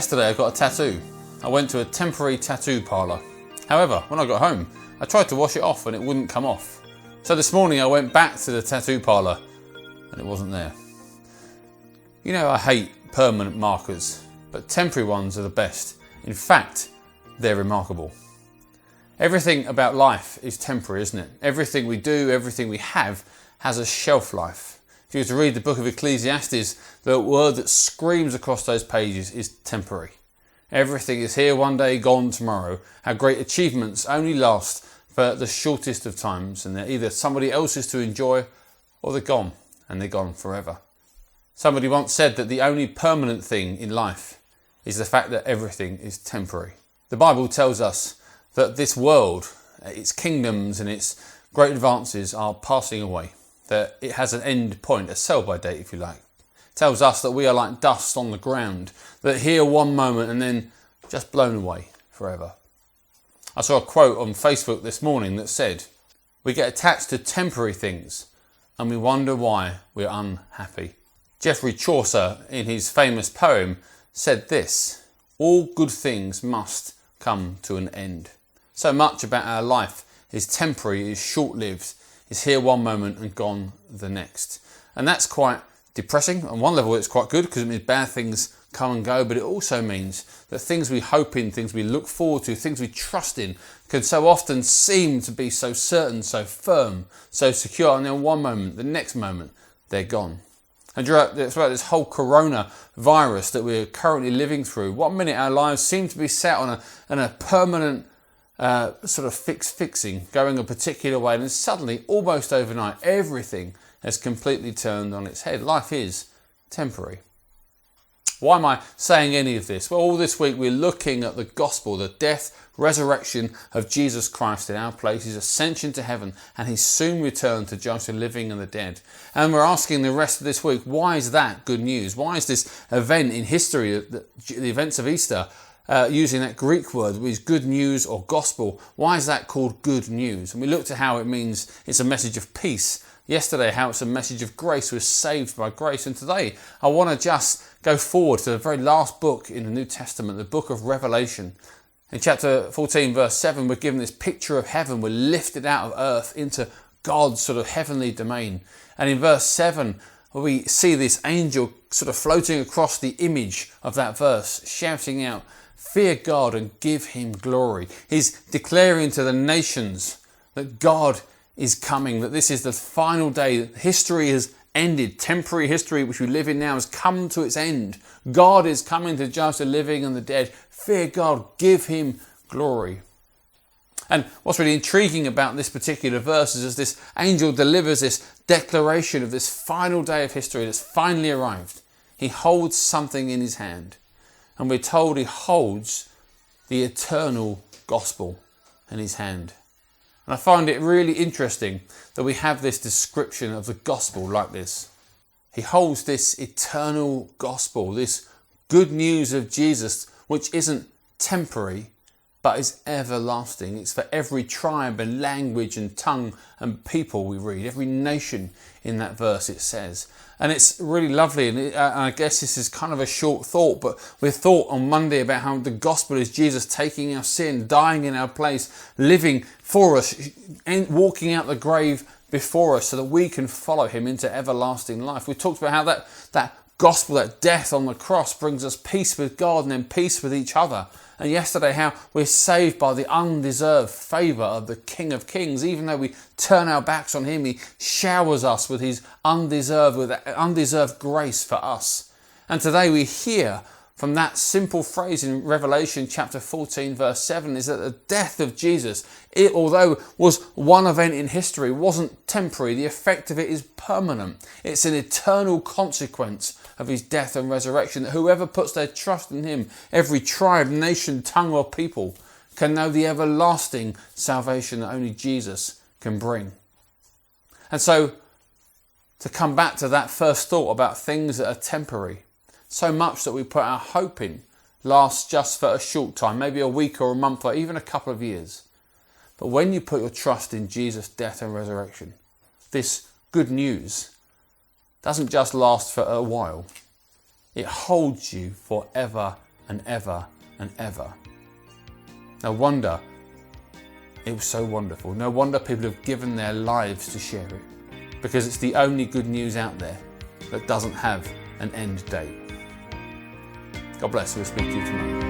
Yesterday I got a tattoo. I went to a temporary tattoo parlour. However, when I got home, I tried to wash it off and it wouldn't come off. So this morning I went back to the tattoo parlour and it wasn't there. You know, I hate permanent markers, but temporary ones are the best. In fact, they're remarkable. Everything about life is temporary, isn't it? Everything we do, everything we have has a shelf life. If you were to read the book of Ecclesiastes, the word that screams across those pages is temporary. Everything is here one day, gone tomorrow. Our great achievements only last for the shortest of times, and they're either somebody else's to enjoy or they're gone, and they're gone forever. Somebody once said that the only permanent thing in life is the fact that everything is temporary. The Bible tells us that this world, its kingdoms and its great advances are passing away, that it has an end point, a sell-by date if you like. It tells us that we are like dust on the ground, that here one moment and then just blown away forever. I saw a quote on Facebook this morning that said, "We get attached to temporary things and we wonder why we're unhappy." Geoffrey Chaucer, in his famous poem, said this: "All good things must come to an end." So much about our life is temporary, is short-lived, is here one moment and gone the next. And that's quite depressing. On one level it's quite good because it means bad things come and go, but it also means that things we hope in, things we look forward to, things we trust in can so often seem to be so certain, so firm, so secure, and then one moment, the next moment, they're gone. And throughout this whole coronavirus that we're currently living through, one minute our lives seem to be set on a permanent sort of fixing, going a particular way, and then suddenly, almost overnight, everything has completely turned on its head. Life is temporary. Why am I saying any of this? Well, all this week we're looking at the gospel, the death, resurrection of Jesus Christ in our place, his ascension to heaven, and his soon return to judge the living and the dead. And we're asking the rest of this week, why is that good news? Why is this event in history, the events of Easter, using that Greek word, which is good news or gospel, why is that called good news? And we looked at how it means it's a message of peace. Yesterday, how it's a message of grace. We're saved by grace. And today, I want to just go forward to the very last book in the New Testament, the book of Revelation. In chapter 14, verse 7, we're given this picture of heaven. We're lifted out of earth into God's sort of heavenly domain. And in verse 7, we see this angel sort of floating across the image of that verse, shouting out, "Fear God and give him glory." He's declaring to the nations that God is coming, that this is the final day. History has ended. Temporary history, which we live in now, has come to its end. God is coming to judge the living and the dead. Fear God, give him glory. And what's really intriguing about this particular verse is as this angel delivers this declaration of this final day of history that's finally arrived, he holds something in his hand. And we're told he holds the eternal gospel in his hand. And I find it really interesting that we have this description of the gospel like this. He holds this eternal gospel, this good news of Jesus, which isn't temporary, but is everlasting. It's for every tribe and language and tongue and people we read, every nation in that verse it says. And it's really lovely, and I guess this is kind of a short thought, but we thought on Monday about how the gospel is Jesus taking our sin, dying in our place, living for us, and walking out the grave before us so that we can follow him into everlasting life. We talked about how that gospel, that death on the cross brings us peace with God and then peace with each other. And yesterday how we're saved by the undeserved favour of the King of Kings. Even though we turn our backs on him, he showers us with his undeserved grace for us. And today we hear from that simple phrase in Revelation chapter 14 verse 7 is that the death of Jesus, it, although was one event in history, wasn't temporary. The effect of it is permanent. It's an eternal consequence of his death and resurrection, that whoever puts their trust in him, every tribe, nation, tongue or people, can know the everlasting salvation that only Jesus can bring. And so, to come back to that first thought about things that are temporary, so much that we put our hope in lasts just for a short time, maybe a week or a month or even a couple of years. But when you put your trust in Jesus' death and resurrection, this good news doesn't just last for a while. It holds you forever and ever and ever. No wonder it was so wonderful. No wonder people have given their lives to share it, because it's the only good news out there that doesn't have an end date. God bless. We'll speak to you tomorrow.